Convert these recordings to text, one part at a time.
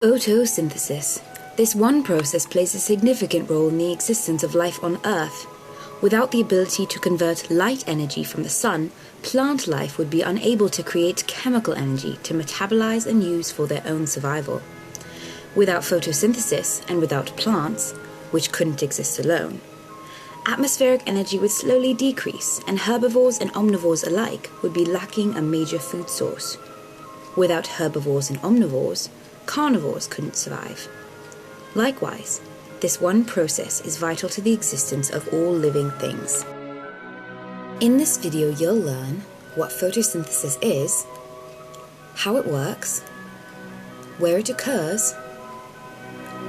Photosynthesis. This one process plays a significant role in the existence of life on Earth. Without the ability to convert light energy from the sun, plant life would be unable to create chemical energy to metabolize and use for their own survival. Without photosynthesis and without plants, which couldn't exist alone, atmospheric energy would slowly decrease, and herbivores and omnivores alike would be lacking a major food source. Without herbivores and omnivores, carnivores couldn't survive. Likewise, this one process is vital to the existence of all living things. In this video, you'll learn what photosynthesis is, how it works, where it occurs,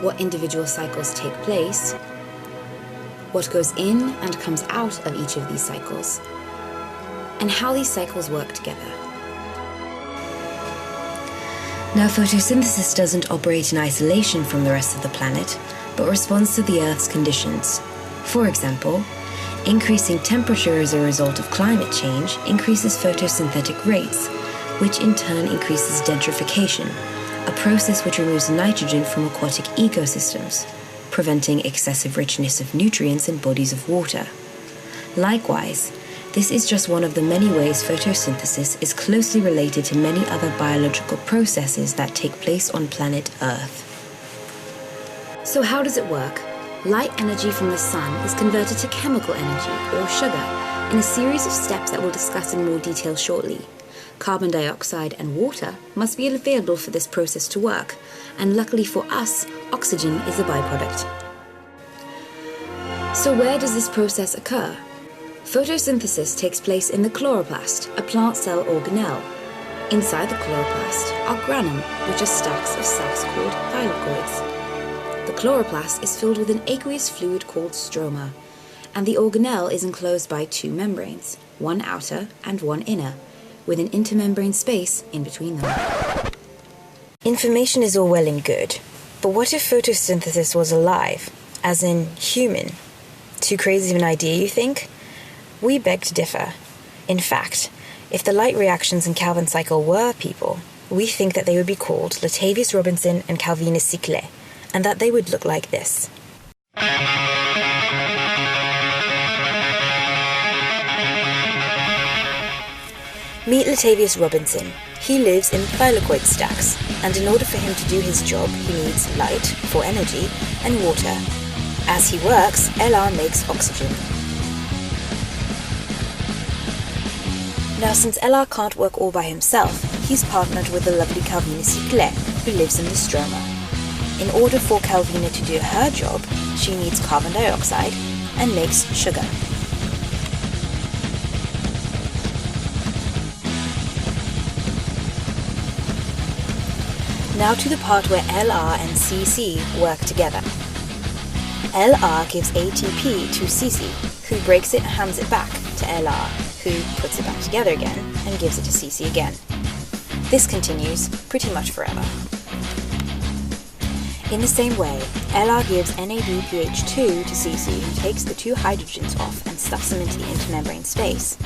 what individual cycles take place, what goes in and comes out of each of these cycles, and how these cycles work together. Now, photosynthesis doesn't operate in isolation from the rest of the planet, but responds to the Earth's conditions. For example, increasing temperature as a result of climate change increases photosynthetic rates, which in turn increases denitrification, a process which removes nitrogen from aquatic ecosystems, preventing excessive richness of nutrients in bodies of water. Likewise, this is just one of the many ways photosynthesis is closely related to many other biological processes that take place on planet Earth. So how does it work? Light energy from the sun is converted to chemical energy, or sugar, in a series of steps that we'll discuss in more detail shortly. Carbon dioxide and water must be available for this process to work, and luckily for us, oxygen is a byproduct. So where does this process occur? Photosynthesis takes place in the chloroplast, a plant cell organelle. Inside the chloroplast are granum, which are stacks of cells called thylakoids. The chloroplast is filled with an aqueous fluid called stroma, and the organelle is enclosed by two membranes, one outer and one inner, with an intermembrane space in between them. Information is all well and good, but what if photosynthesis was alive, as in human? Too crazy of an idea, you think? We beg to differ. In fact, if the light reactions in Calvin's cycle were people, we think that they would be called Latavius Robinson and Calvinus Cyclae, and that they would look like this. Meet Latavius Robinson. He lives in thylakoid stacks, and in order for him to do his job, he needs light for energy and water. As he works, Lr makes oxygen. Now, since Lr can't work all by himself, he's partnered with the lovely Calvina Cyclae, who lives in the stroma. In order for Calvina to do her job, she needs carbon dioxide and makes sugar. Now to the part where Lr and Cc work together. Lr gives ATP to Cc, who breaks it and hands it back to Lr, who puts it back together again and gives it to Cc again. This continues pretty much forever. In the same way, Lr gives NADPH2 to Cc, who takes the two hydrogens off and stuffs them into the intermembrane space.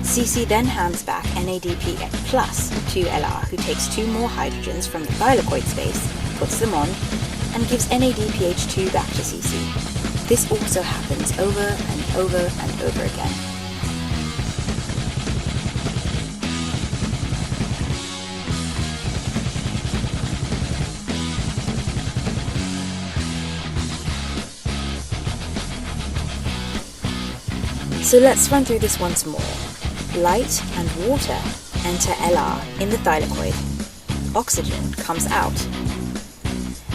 Cc then hands back NADPH plus to Lr, who takes two more hydrogens from the thylakoid space, puts them on, and gives NADPH2 back to Cc. This also happens over and over and over again. So let's run through this once more. Light and water enter Lr in the thylakoid. Oxygen comes out.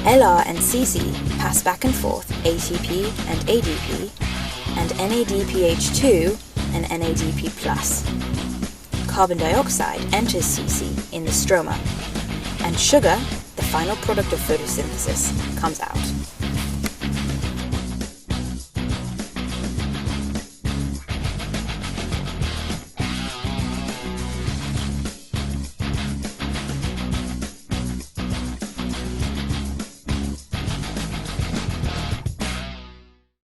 Lr and Cc pass back and forth ATP and ADP, and NADPH2 and NADP+. Carbon dioxide enters Cc in the stroma, and sugar, the final product of photosynthesis, comes out.